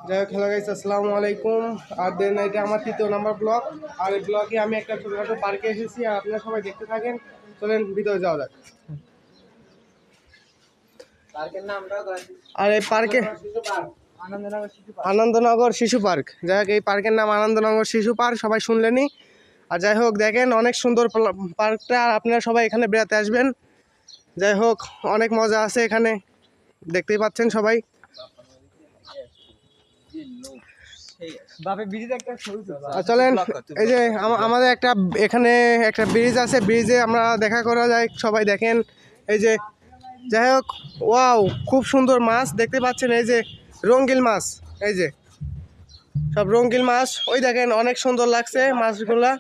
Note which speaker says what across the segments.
Speaker 1: যাই হোক, hello guys, আসসালামু আলাইকুম। আর দেন এটা আমার 3য় নাম্বার ব্লগ। আর এই ব্লগে আমি একটা ছোটখাটো পার্কে এসেছি, আর আপনারা সবাই দেখতে থাকেন। চলেন ভিতরে যাওয়া যাক। আর এই পার্কে আনন্দনগর শিশু পার্ক। যাই হোক, এই পার্কের নাম আনন্দনগর শিশু পার্ক, সবাই শুনলেনি। আর যাই হোক, দেখেন অনেক সুন্দর পার্কটা, আর আপনারা সবাই এখানে বেড়াতে আসবেন। যাই হোক, অনেক মজা আছে এখানে, দেখতেই পাচ্ছেন সবাই। চলেন, এই যে আমাদের একটা এখানে একটা ব্রিজ আছে, ব্রিজে আমরা দেখা করা যায়, সবাই দেখেন। এই যে যাই হোক, ওয়াও, খুব সুন্দর মাছ দেখতে পাচ্ছেন। এই যে রঙ্গিল মাছ, এই যে সব রঙ্গিল মাছ, ওই দেখেন অনেক সুন্দর লাগছে মাছগুলা,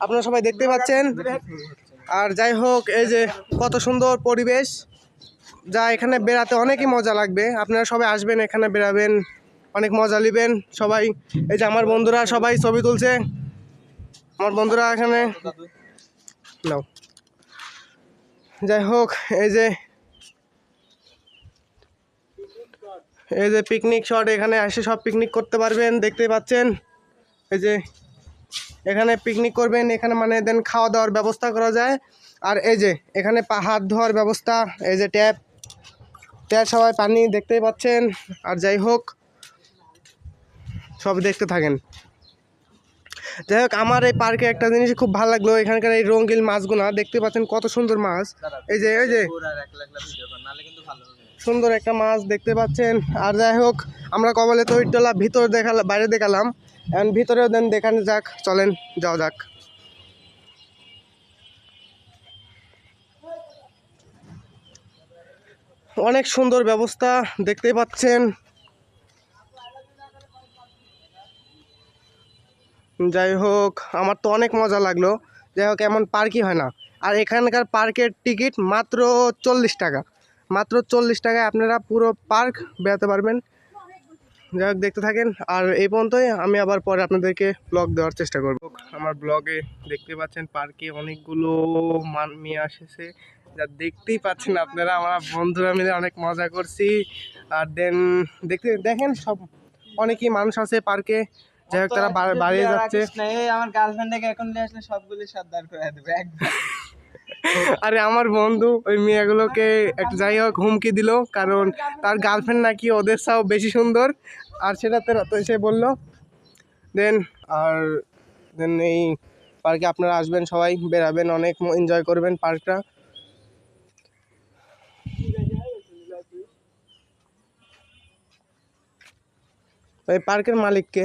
Speaker 1: আপনারা সবাই দেখতে পাচ্ছেন। আর যাই হোক, এই যে কত সুন্দর পরিবেশ, যা এখানে বেড়াতে অনেকই মজা লাগবে। আপনারা সবাই আসবেন, এখানে বেড়াবেন, অনেক মজা নেবেন সবাই। এই যে আমার বন্ধুরা সবাই ছবি তুলছে, আমার বন্ধুরা এখানে নাও। যাই হোক, এই যে পিকনিক শট, এখানে এসে সব পিকনিক করতে পারবেন, দেখতে পাচ্ছেন। এই যে এখানে পিকনিক করবেন, এখানে মানে দেন খাওয়া দাওয়ার ব্যবস্থা করা যায়। আর এই যে এখানে হাত ধোয়ার ব্যবস্থা, এই যে ট্যাপ সবাই পানি দেখতেই পাচ্ছেন। আর যাই হোক, সব দেখতে থাকেন। যাই হোক, আমার এই পার্কে একটা জিনিস খুব ভালো লাগলো, এখানকার এই রঙ্গিল মাছগুলা দেখতে পাচ্ছেন, কত সুন্দর মাছ। এই যে সুন্দর একটা মাছ দেখতে পাচ্ছেন। আর যাই হোক, আমরা কবলে তৈরতলা ভিতর দেখালাম, বাইরে দেখালাম, এখন ভিতরেও দেন দেখানো যাক, চলেন যাওয়া যাক। অনেক সুন্দর ব্যবস্থা দেখতেই পাচ্ছেন। যাই হোক, আমার তো অনেক মজা লাগলো। যাই হোক, এমন পার্কই হয় না। আর এখানকার পার্কের টিকিট মাত্র 40 টাকা, মাত্র 40 টাকায় আপনারা পুরো পার্ক বেড়াতে পারবেন। যাই হোক, দেখতে থাকেন। আর এই পর্যন্তই, আমি আবার পরে আপনাদেরকে ব্লগ দেওয়ার চেষ্টা করব। আমার ব্লগে দেখতে পাচ্ছেন পার্কে অনেকগুলো মেয়ে এসেছে, যা দেখতেই পাচ্ছেন আপনারা। আমরা বন্ধুরা মিলে অনেক মজা করছি। আর দেন দেখেন সব অনেকই মানুষ আছে পার্কে। যাই হোক, তারা বাড়িয়ে যাচ্ছে।
Speaker 2: আমার গার্লফ্রেন্ডকে এখন নিয়ে আসলে সবগুলি সাবধান করে দেবে একদম।
Speaker 1: আরে আমার বন্ধু ওই মেয়েগুলোকে একটা যাই হোক হুমকি দিল, কারণ তার গার্লফ্রেন্ড নাকি ওদের চাও বেশি সুন্দর, আর সেটা তো সে বললো। দেন আর দেন এই পার্কে আপনারা আসবেন, সবাই বেরাবেন, অনেক এনজয় করবেন পার্কটা। এই পার্কের মালিককে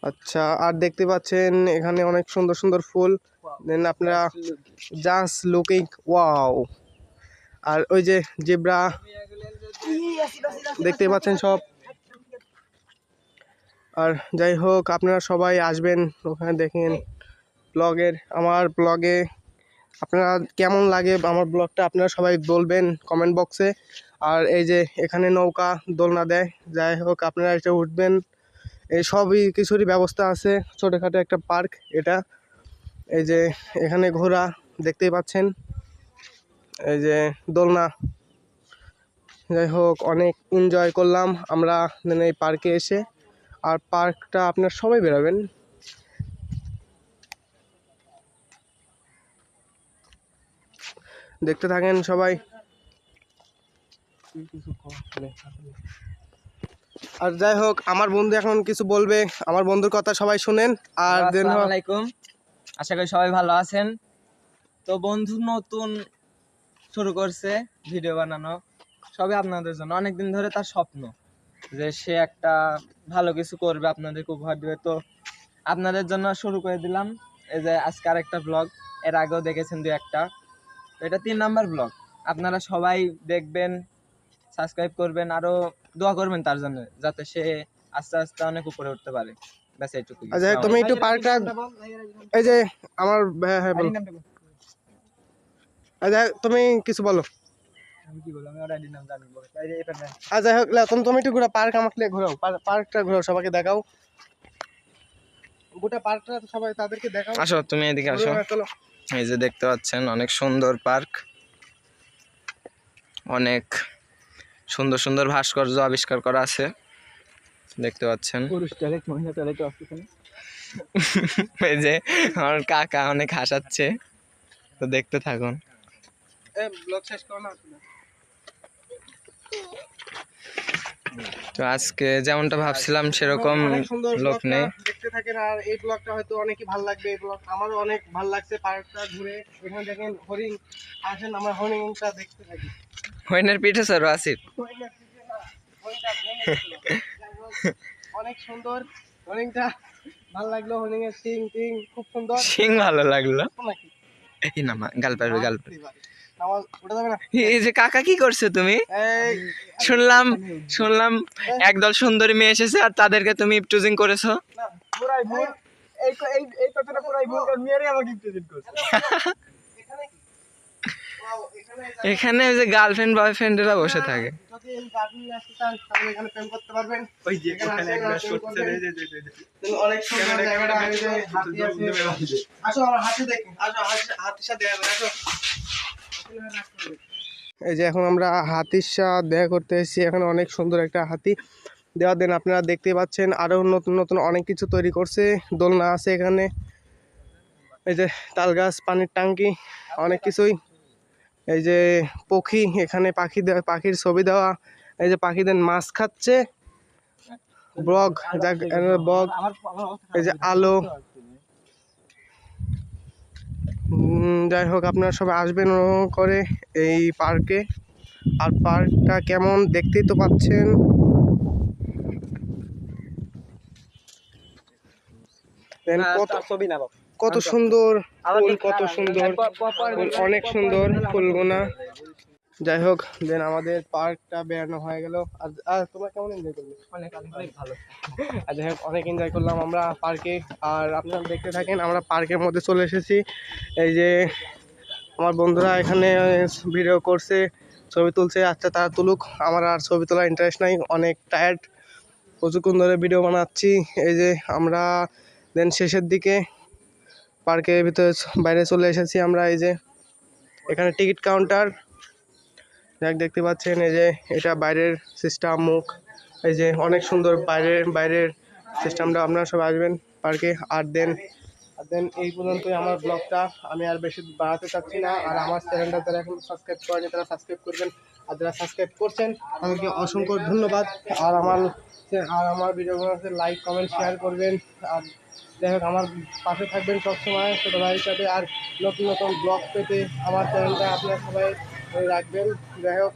Speaker 1: আচ্ছা। আর দেখতে পাচ্ছেন এখানে অনেক সুন্দর সুন্দর ফুল, দেন আপনারা জাস্ট লুকিং ওয়াও। আর ওই যে জেব্রা দেখতে পাচ্ছেন সব। আর যাই হোক, আপনারা সবাই আসবেন ওখানে, দেখেন আমার ব্লগে আপনারা কেমন লাগে আমার ব্লগটা, আপনারা সবাই বলবেন কমেন্ট বক্সে। আর এই যে এখানে নৌকা দোলনা দেয়, যাই হোক আপনারা এটা উঠবেন, এই সবই কিছুরই ব্যবস্থা আছে। ছোটোখাটো একটা পার্ক এটা। এই যে এখানে ঘোড়া দেখতেই পাচ্ছেন, এই যে দোলনা। যাই হোক, অনেক এনজয় করলাম আমরা এই পার্কে এসে। আর পার্কটা আপনার সবাই বেরোবেন, দেখতে থাকেন সবাই। আর যাই হোক, আমার বন্ধু এখন কিছু বলবে, আমার বন্ধুর কথা সবাই শুনেন। আর
Speaker 2: আসসালামু আলাইকুম, আশা করি সবাই ভালো আছেন। তো বন্ধু নতুন শুরু করছে ভিডিও বানানো, সবই আপনাদের জন্য। অনেকদিন ধরে তার স্বপ্ন যে সে একটা ভালো কিছু করবে, আপনাদেরকে উপহার দেবে। তো আপনাদের জন্য শুরু করে দিলাম। এই যে আজকে আরেকটা ব্লগ, এর আগেও দেখেছেন দু একটা, তো এটা 3 নাম্বার ব্লগ। আপনারা সবাই দেখবেন, সাবস্ক্রাইব করবেন, আরো দোয়া করবেন তার জন্য, যাতে সে আস্তে আস্তে অনেক উপরে উঠতে পারে। ব্যাস এইটুকু।
Speaker 1: আচ্ছা, তুমি একটু পার্কটা, এই যে আমার, হ্যাঁ হ্যাঁ বলো। আচ্ছা, তুমি কিছু বলো। আচ্ছা হোক, তুমি একটু ঘুরাও পার্ক, আমাকে ঘোরাও পার্কটা, ঘোরাও, সবাইকে দেখাও গোটা পার্কটা, সবাই তাদেরকে দেখাও।
Speaker 2: আসো, তুমি এদিকে আসো। এই যে দেখতে পাচ্ছেন অনেক সুন্দর পার্ক, অনেক সুন্দর সুন্দর ভাস্কর্য আবিষ্কার করা আছে, দেখতে পাচ্ছেন।
Speaker 3: পুরুষ টয়লেট মহিলা টয়লেট আছে।
Speaker 2: এই যে আমার কাকা অনেক হাসাচ্ছে, তো দেখতে থাকুন।
Speaker 1: ব্লগ শেষ করো না।
Speaker 2: তো আজকে যেমনটা ভাবছিলাম সেরকম
Speaker 1: অনেক সুন্দর
Speaker 2: লোক
Speaker 1: ব্লগটা
Speaker 2: নেই।
Speaker 1: দেখতে থাকেন, আর এই ব্লগটা হয়তো অনেকই ভালো লাগবে। এই ব্লগ আমারও অনেক ভালো লাগছে, পার্কটা ঘুরে। এখানে দেখেন হরিণ, আসেন আমরা হরিণটা দেখতে থাকি।
Speaker 2: হইনের পিঠে স্যার আসিফ।
Speaker 1: হরিণটা ভেঙে গেছিল। যাই হোক, অনেক সুন্দর হরিণটা, ভালো লাগলো। হরিণের সিং টিং খুব সুন্দর
Speaker 2: সিং ভালো লাগলো।
Speaker 1: নাকি?
Speaker 2: এই না মা গাল পারবে গাল পারবে।
Speaker 1: আমার ওটা যাবে না।
Speaker 2: এই যে কাকা কি করছো তুমি?
Speaker 1: এই
Speaker 2: শুনলাম একদল সুন্দরী মেয়ে এসেছে আর তাদেরকে তুমি ইপটুজিং করেছো।
Speaker 1: না, পুরাই ভুল। এই কথাটা পুরাই ভুল, কারণ মেয়েরই আমাকে প্রেজেন্ট করছে। এখানে কি? ওয়াও, এখানে
Speaker 2: এখানে ওই যে গার্লফ্রেন্ড বয়ফ্রেন্ডেরা বসে থাকে।
Speaker 1: যদি এই গার্ডেনে আসতে চান তাহলে এখানে প্রেম করতে পারবেন।
Speaker 3: ওই যে
Speaker 1: এখানে
Speaker 3: ওখানে
Speaker 1: আসেন,
Speaker 3: একটা
Speaker 1: প্রেম
Speaker 3: শর্ট
Speaker 1: করবেন।
Speaker 3: ছেড়ে
Speaker 1: অনেক সুন্দর জায়গাটা, এই যে হাতি আছে। আসো আমার হাতি দেখুন, আসো হাতির সাথে দেখা করে, আসো। এই যে এখন আমরা হাতির সাথে দেখা করতে এসেছি। এখানে অনেক সুন্দর একটা হাতি দেওয়া দেন, আপনারা দেখতে পাচ্ছেন। আরো নতুন নতুন অনেক কিছু তৈরি করছে, দোলনা আছে এখানে। এই যে তাল গাছ, পানির ট্যাঙ্কি, অনেক কিছুই। এই যে পক্ষী, এখানে পাখির ছবি দেওয়া। এই যে পাখিদের মাছ খাচ্ছে, বগ, বগ। এই যে আলো। যাই হোক, আপনারা সবাই আসবেন করে এই পার্কে। আর পার্কটা কেমন দেখতেই তো পাচ্ছেন।
Speaker 3: ছবি না বাবা।
Speaker 1: কত সুন্দর ফুল, কত সুন্দর ফুল, অনেক সুন্দর ফুলগুনা। যাই হোক, দেন আমাদের পার্কটা বেড়ানো হয়ে গেল। আর তোমরা কেমন এনজয় করলে?
Speaker 3: অনেক ভালো।
Speaker 1: আর যাই হোক, অনেক এনজয় করলাম আমরা পার্কে। আর আপনারা দেখতে থাকেন, আমরা পার্কের মধ্যে চলে এসেছি। এই যে আমার বন্ধুরা এখানে ভিডিও করছে, ছবি তুলছে। আচ্ছা, তারা তুলুক, আমার আর ছবি তোলার ইন্টারেস্ট নাই, অনেক টায়ার্ড, প্রচুরক্ষণ ধরে ভিডিও বানাচ্ছি। এই যে আমরা দেন শেষের দিকে পার্কের ভিতরে বাইরে চলে এসেছি আমরা। এই যে এখানে টিকিট কাউন্টার, যাক দেখতে পাচ্ছেন। এই যে এটা বাইরের সিস্টেম মুখ। এই যে অনেক সুন্দর বাইরের সিস্টেমটা। আপনারা সব আসবেন পার্কে। আর দেন এই পর্যন্তই আমার ব্লগটা, আমি আর বেশি বাড়াতে চাচ্ছি না। আর আমার চ্যানেলটা যারা এখন সাবস্ক্রাইব করেনি তারা সাবস্ক্রাইব করবেন, আর যারা সাবস্ক্রাইব করছেন তাদেরকে অসংখ্য ধন্যবাদ। আর আমার ভিডিওগুলোতে লাইক কমেন্ট শেয়ার করবেন। আর যাই হোক, আমার পাশে থাকবেন সবসময় ছোটো ভাইয়ের সাথে। আর নতুন নতুন ব্লগ পেতে আমার চ্যানেলটা আপনারা সবাই রাখবেন। যাই হোক।